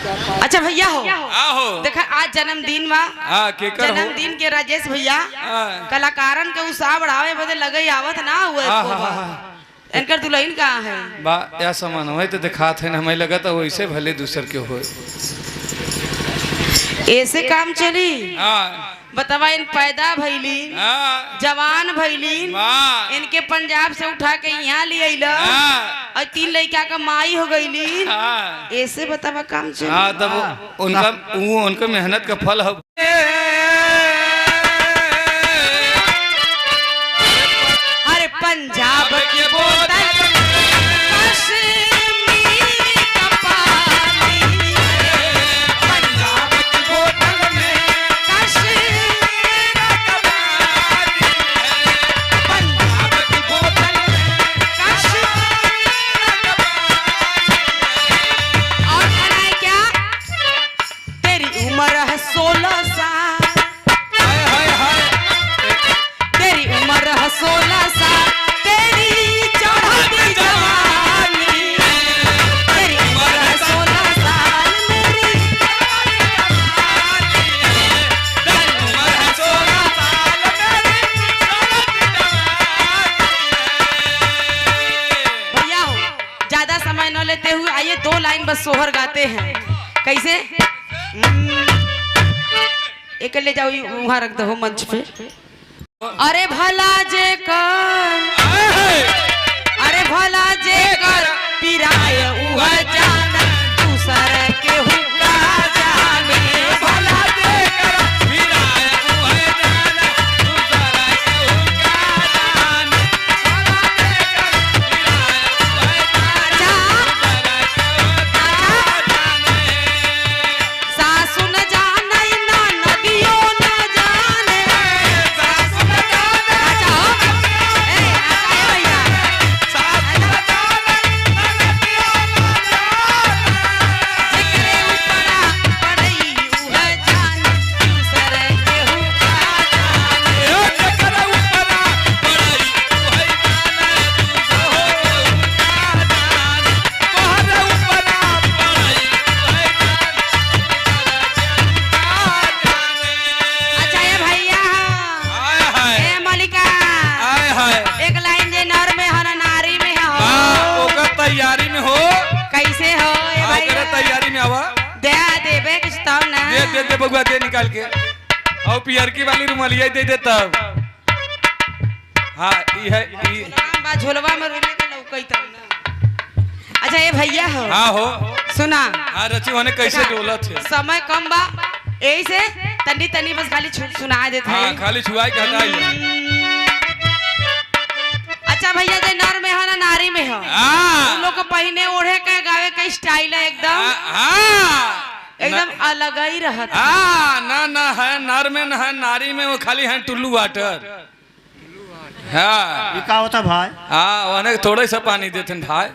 अच्छा भैया हो आहो देखा आज जन्मदिन बा जन्मदिन के राजेश भैया कलाकारन के उत्साह बढ़ावे बदे लगे आवत ना हुए इनकर दुल्हन कहाँ है बा या सामान हो तो दिखात है ना हमें लगा था वैसे भले दूसर के हो ऐसे काम चली बतावा इन पैदा भैली जवान भैली इनके पंजाब से उठा के यहाँ ले अइला और 3 लड़का का माई हो गईली ऐसे बतावा काम चली तब उनका मेहनत का फल हो अरे पंजाब की बोतल लेते हुए आइए 2 लाइन बस सोहर गाते हैं कैसे एक ले जाओ वहां रख दो मंच पे अरे भला जे कर पिराय उह जान दूसर के हुक्का जाने भला जे कर पिराय उह जान दूसर के हुक्का जाने दे बगुआ दे निकाल के और पियर की वाली रुमालिया दे दे तब हां ई है बा झोलवा में रोले के लौकई तब ना अच्छा ये भैया हो हां हो सुना हां रची होने कैसे डोलत है समय कम बा यही से तनी तनी बस खाली सुना देत है हां खाली छुआई के हटाई अच्छा भैया जे नर में है ना नारी में है उन लोग को पहने ओढ़े के गावे का स्टाइल है एकदम अलग ही रहता ना है नर में न है नारी में वो खाली है टुल्लू वाटर हाँ ये क्या होता भाई हाँ थोड़ा सा पानी देते भाई